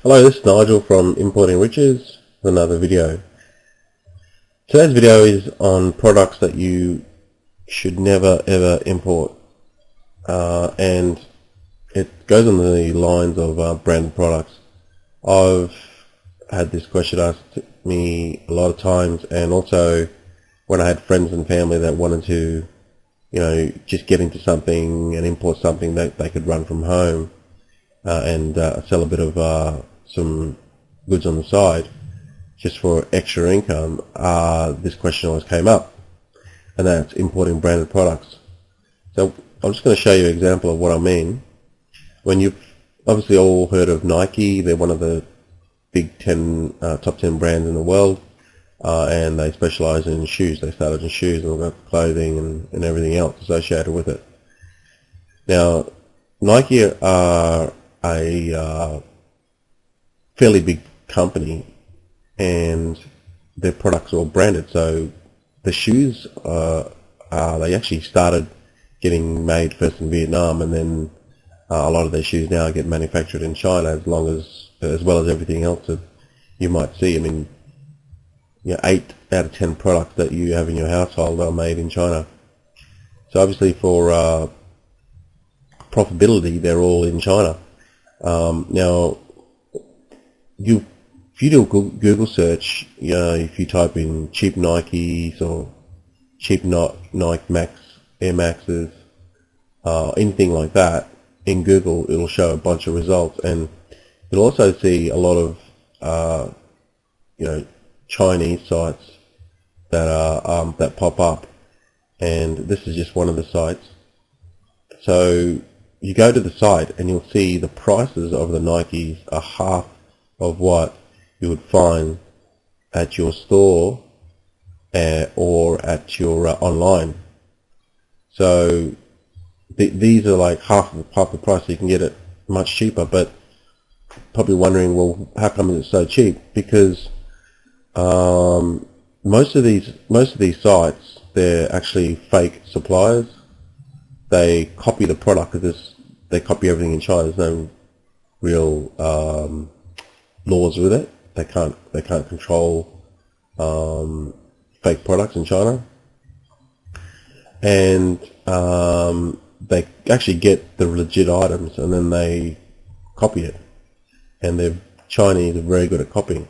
Hello, this is Nigel from Importing Riches with another video. Today's video is on products that you should never ever import, and it goes on the lines of branded products. I've had this question asked me a lot of times, and also when I had friends and family that wanted to, just get into something and import something that they could run from home and sell a bit of some goods on the side just for extra income, this question always came up, and that's importing branded products. So I'm just going to show you an example of what I mean. When you've obviously all heard of Nike, they're one of the big 10 top 10 brands in the world, and they specialize in shoes. They started in shoes and they've got clothing and everything else associated with it. Now, Nike are a fairly big company, and their products are all branded. So the shoes, they actually started getting made first in Vietnam, and then a lot of their shoes now get manufactured in China, as well as everything else that you might see. I mean, 8 out of 10 products that you have in your household are made in China. So obviously for profitability, they're all in China. Now, if you do a Google search, if you type in cheap Nikes or cheap Nike Max, Air Maxes, anything like that, in Google, it'll show a bunch of results, and you'll also see a lot of Chinese sites that are that pop up, and this is just one of the sites. So you go to the site and you'll see the prices of the Nikes are half of what you would find at your store or at your online. So these are like half the price, so you can get it much cheaper. But probably wondering, well, how come it's so cheap? Because most of these sites, they're actually fake suppliers. They copy the product because they copy everything in China. There's no real laws with it. They can't control fake products in China, and they actually get the legit items and then they copy it. And the Chinese are very good at copying.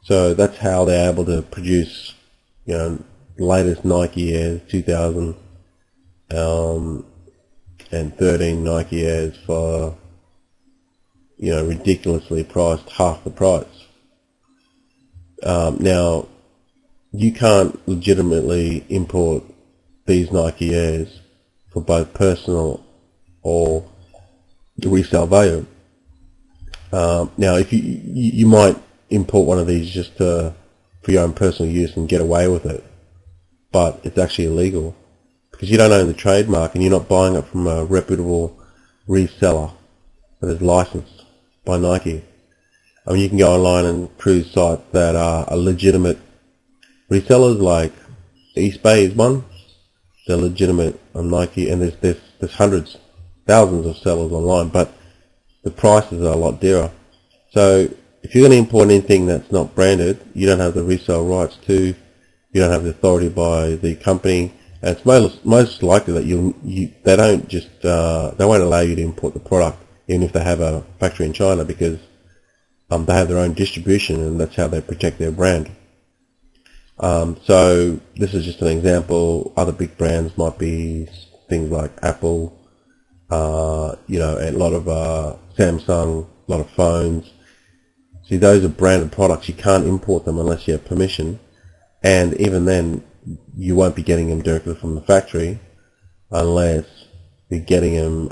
So that's how they're able to produce, the latest Nike Airs 2013 Nike Airs for, ridiculously priced, half the price. Now, you can't legitimately import these Nike Airs for both personal or the resale value. Now, if you might import one of these just for your own personal use and get away with it, but it's actually illegal because you don't own the trademark and you're not buying it from a reputable reseller that is licensed by Nike. I mean, you can go online and cruise sites that are legitimate resellers, like Eastbay is one. They're legitimate on Nike, and there's hundreds, thousands of sellers online, but the prices are a lot dearer. So if you're going to import anything that's not branded, you don't have the resale rights to, you don't have the authority by the company, and it's most likely that they don't just they won't allow you to import the product even if they have a factory in China, because they have their own distribution, and that's how they protect their brand. So this is just an example. Other big brands might be things like Apple, and a lot of Samsung, a lot of phones. See, those are branded products. You can't import them unless you have permission, and even then, you won't be getting them directly from the factory unless you're getting them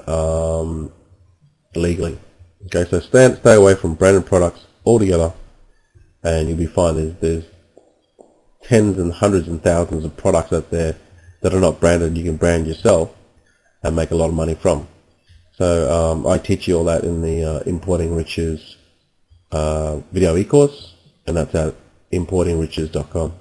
legally. Okay, so stay away from branded products altogether, and you'll be fine. There's tens and hundreds and thousands of products out there that are not branded. You can brand yourself and make a lot of money from. So I teach you all that in the Importing Riches video e-course, and that's at importingriches.com.